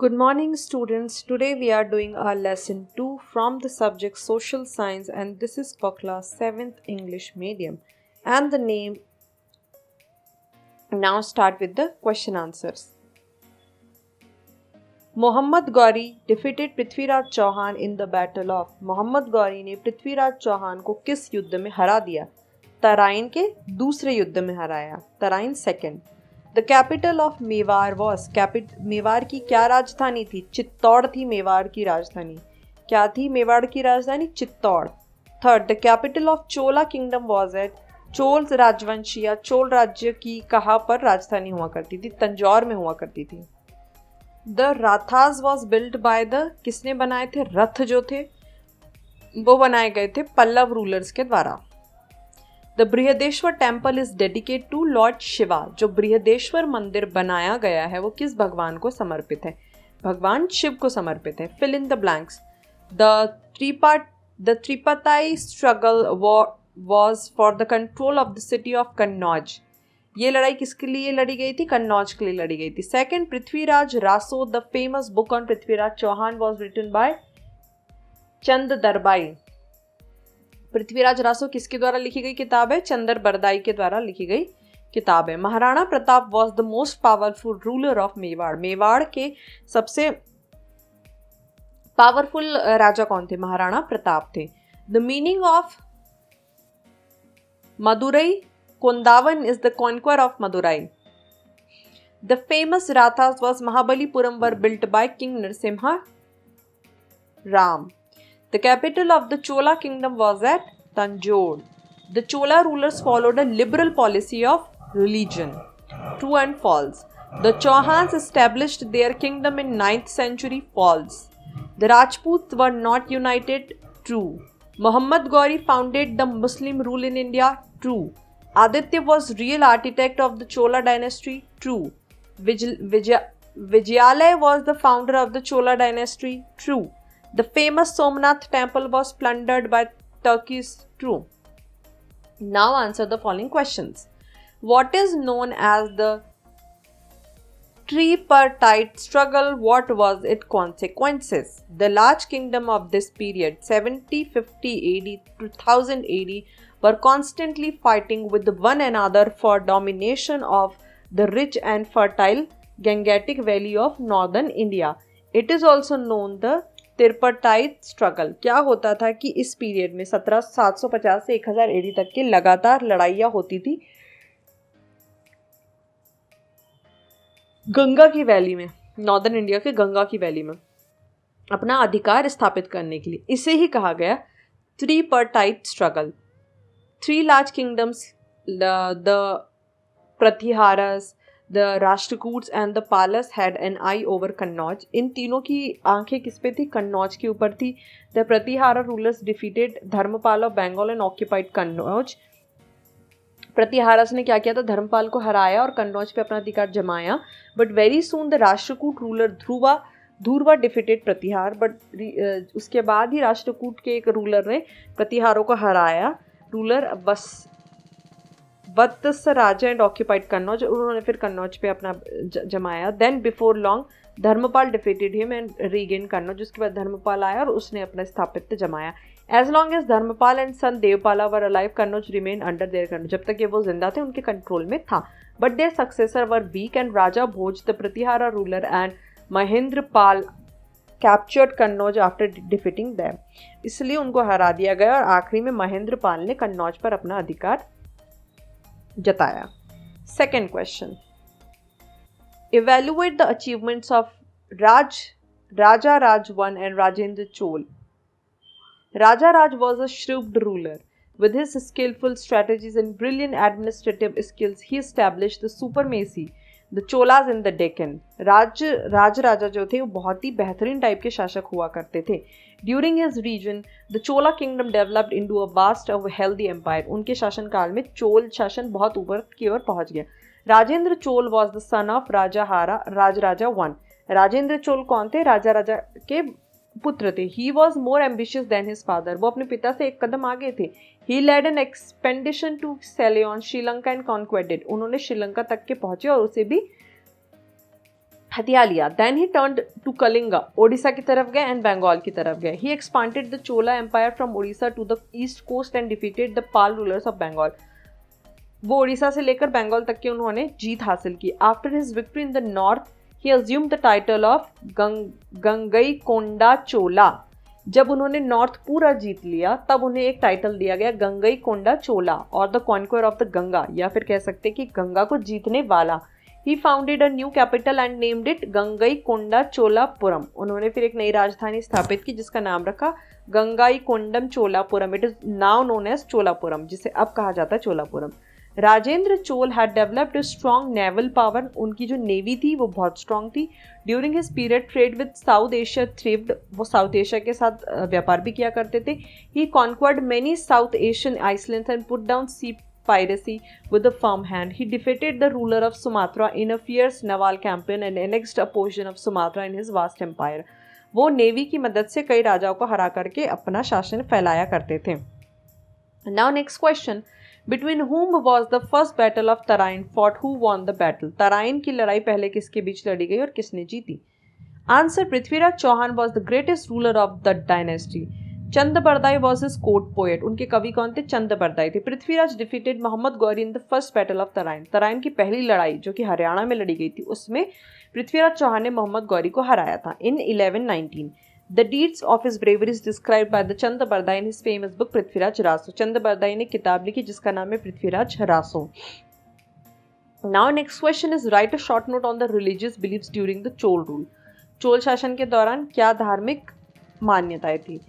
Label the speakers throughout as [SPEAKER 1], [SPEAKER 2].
[SPEAKER 1] Good morning, students. Today we are doing our lesson 2 from the subject Social Science, and this is for class 7th English medium. And the name. Now start with the question answers. Muhammad Gauri defeated Prithviraj Chauhan in the battle of. Muhammad Gauri ने पृथ्वीराज चौहान को किस युद्ध में हरा दिया? तराइन के दूसरे युद्ध में हराया. Tarain second. The capital of Mewar was. Mewar की क्या राजधानी थी? चित्तौड़ थी मेवाड़ की राजधानी. क्या थी मेवाड़ की राजधानी? Chittor. Third, the capital of Chola kingdom was at. Chola राजवंश या चोल राज्य की कहाँ पर राजधानी हुआ करती थी? तंजौर में हुआ करती थी. The rathas was built by the. किसने बनाए थे? रथ जो थे वो बनाए गए थे पल्लव रूलर्स के द्वारा. The Brihadeeswara temple is dedicate to lord Shiva. जो बृहदेश्वर मंदिर बनाया गया है वो किस भगवान को समर्पित है? भगवान शिव को समर्पित है. Fill in the blanks. The tripartite struggle was for the control of the city of Kannauj. ये लड़ाई किसके लिए लड़ी गई थी? कन्नौज के लिए लड़ी गई थी. Second, Prithviraj Raso. The famous book on Prithviraj Chauhan was written by Chand दरबाई. पृथ्वीराज रासो किसके द्वारा लिखी गई किताब है? चंदर बरदाई के द्वारा लिखी गई किताब है. Maharana Pratap was the most powerful ruler of Mewar. Mewar के सबसे पावरफुल राजा कौन थे? महाराणा प्रताप थे. The meaning of Madurai Kondavan is the conquer of Madurai. The famous rathas was Mahabalipuram were built by king Narasimha Ram. The capital of the Chola kingdom was at Tanjore. The Chola rulers followed a liberal policy of religion. True and false. The Chauhans established their kingdom in 9th century. False. The Rajputs were not united. True. Muhammad Gauri founded the Muslim rule in India. True. Aditya was real architect of the Chola dynasty. True. Vijayalaya was the founder of the Chola dynasty. True. The famous Somnath temple was plundered by Turkish. True. Now answer the following questions. What is known as the tripartite struggle? What was its consequences? The large kingdom of this period, 7050 AD to 1000 AD, were constantly fighting with one another for domination of the rich and fertile Gangetic Valley of northern India. It is also known the tripartite struggle. क्या होता था कि इस period में 750 से 1000 AD तक की लगातार लड़ाइयाँ होती थी गंगा की वैली में, नॉर्दर्न इंडिया के गंगा की वैली में अपना अधिकार स्थापित करने के लिए. इसे ही कहा गया tripartite struggle. 3 large kingdoms, the Pratiharas, the Rashtrakutas and the Palas had an eye over Kannauj. इन तीनों की आंखें किस पे थी? कन्नौज के ऊपर थी. The Pratihara rulers defeated Dharmapal of Bengal and occupied Kannauj. Pratiharas ने क्या किया था? धर्मपाल को हराया और कन्नौज पे अपना अधिकार जमाया. But very soon the Rashtrakuta ruler Dhruva defeated Pratihara. बट उसके बाद ही राष्ट्रकूट के एक रूलर ने प्रतिहारों को हराया. Ruler Vatsa Raja and occupied Kannauj. उन्होंने फिर कन्नौज पे अपना जमाया. Then before long Dharmapala defeated him and regain Kannauj. उसके बाद धर्मपाल आया और उसने अपना स्थापित्य जमाया. As long as Dharmapala and son Devapala were alive, Kannauj remain under their control. जब तक ये वो जिंदा थे उनके कंट्रोल में था. But their successor were weak and Raja Bhoja the Pratihara ruler and Mahendra Pal captured Kannauj after defeating them. इसलिए उनको हरा दिया गया और आखिरी में महेंद्र पाल ने कन्नौज पर अपना अधिकार जताया. Second question, evaluate the achievements of Raja Raj I and Rajendra Chol. Raja Raj was a shrewd ruler. With his skillful strategies and brilliant administrative skills, he established the supremacy, the Cholas in the Deccan. राजा जो थे वो बहुत ही बेहतरीन type के शासक हुआ करते थे. During his region, the Chola kingdom developed into a vast and healthy empire. उनके शासनकाल में चोल शासन बहुत ऊपर की ओर पहुंच गया. Rajendra Chola was the son of Raja I. Rajendra Chola कौन थे? राजा के पुत्र थे. He was more ambitious than his father. वो अपने पिता से एक कदम आगे थे. He led an expedition to Ceylon, Sri Lanka and conquered it. उन्होंने श्रीलंका तक के पहुंचे और उसे भी हथिया लिया। Then he turned to Kalinga, Odisha की तरफ गए एंड बंगाल की तरफ गए। He expanded the Chola empire from Odisha to the east coast and defeated the Pala rulers of Bengal. वो ओडिशा से लेकर बंगाल तक की उन्होंने जीत हासिल की। After his victory in the north he assumed the title of Gangaikonda Chola. जब उन्होंने नॉर्थ पूरा जीत लिया तब उन्हें एक टाइटल दिया गया गंगईकोंडा चोला और the conquer of the Ganga, या फिर कह सकते कि गंगा को जीतने वाला। He founded a new capital and named it Gangaikonda Cholapuram. उन्होंने फिर एक नई राजधानी स्थापित की जिसका नाम रखा Gangaikondam Cholapuram. It is now known as Cholapuram, जिसे अब कहा जाता है Cholapuram. Rajendra Chola had developed a strong naval power। उनकी जो नेवी थी वो बहुत स्ट्रांग थी। During his period trade with South Asia thrived. वो साउथ एशिया के साथ व्यापार भी किया करते थे। He conquered many South Asian islands and put down sea piracy with a firm hand. He defeated the ruler of Sumatra in a fierce naval campaign and annexed a portion of Sumatra in his vast empire. वो navy की मदद से कई राजाओं को हरा करके अपना शासन फैलाया करते थे। Now next question, between whom was the first battle of Tarain fought? Who won the battle? Tarain की लड़ाई पहले किसके बीच लड़ी गई और किसने जीती? Answer, Prithviraj Chauhan was the greatest ruler of the dynasty. Chand Bardai was his court poet. उनके कवि कौन थे? चंद्रबरदाई थे। Prithviraj defeated Mohammad Ghori in the first battle of Tarain. Tarain की पहली लड़ाई जो कि हरियाणा में लड़ी गई थी उसमें पृथ्वीराज चौहान ने मोहम्मद गौरी को हराया था in 1119। The deeds of his bravery is described by the Chand Bardai in his famous book Prithviraj Raso. Chand Bardai ने किताब लिखी जिसका नाम है Prithviraj Raso. Now next question is write a short note on the religious beliefs during the Chola rule. Chola शासन के दौरान क्या धार्मिक मान्यताएं थी?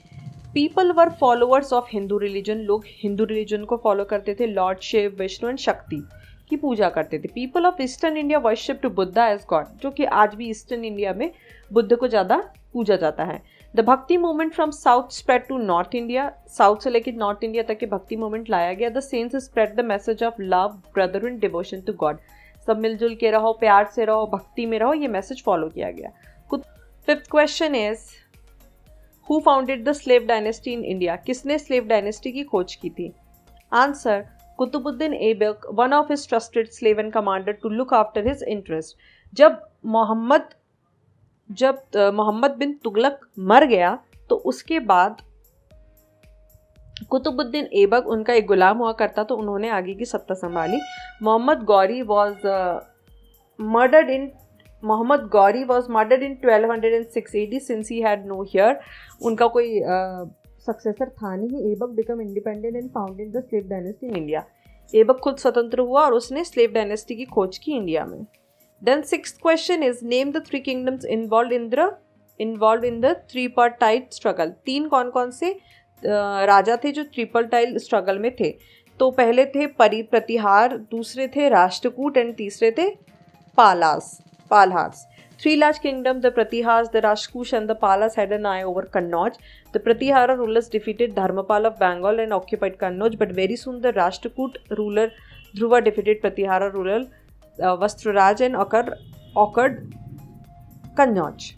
[SPEAKER 1] People were followers of Hindu religion. लोग हिंदू रिलीजन को फॉलो करते थे। लॉर्ड शिव, विष्णु एंड शक्ति की पूजा करते थे। People of eastern India worship to Buddha as god, जो कि आज भी ईस्टर्न इंडिया में बुद्ध को ज़्यादा पूजा जाता है। The Bhakti movement from south spread to north India. South से लेकर नॉर्थ इंडिया तक के भक्ति मूवमेंट लाया गया। The saints spread the message of love, brotherhood, devotion to god. सब मिलजुल के रहो, प्यार से रहो, भक्ति में रहो, ये मैसेज फॉलो किया गया। Fifth question is Who founded the slave dynasty in India? किसने स्लेव डायनेस्टी की खोज की थी? Answer, Qutubuddin Aibak, one of his trusted slave and commander to look after his interest. जब मोहम्मद बिन तुगलक मर गया तो उसके बाद कुतुबुद्दीन ऐबक उनका एक गुलाम हुआ करता तो उन्होंने आगे की सत्ता संभाली। Mohammad Ghori was murdered in 1206 AD since he had no heir. उनका कोई सक्सेसर था नहीं। Aibak became independent and founded the slave dynasty in India. Aibak खुद स्वतंत्र हुआ और उसने स्लेव डायनेस्टी की खोज की इंडिया में। Then sixth question is name the three kingdoms involved in the tripartite struggle. तीन कौन कौन से राजा थे जो ट्रिपलटाइल स्ट्रगल में थे? तो पहले थे प्रतिहार, दूसरे थे राष्ट्रकूट एंड तीसरे थे Palhars. Three large kingdoms, the Pratihars, the Rashtrakuts and the Palas had an eye over Kannauj. The Pratihara rulers defeated Dharmapal of Bengal and occupied Kannauj, but very soon the Rashtrakoot ruler Dhruva defeated Pratihara ruler Vastraraj and occupied Kannauj.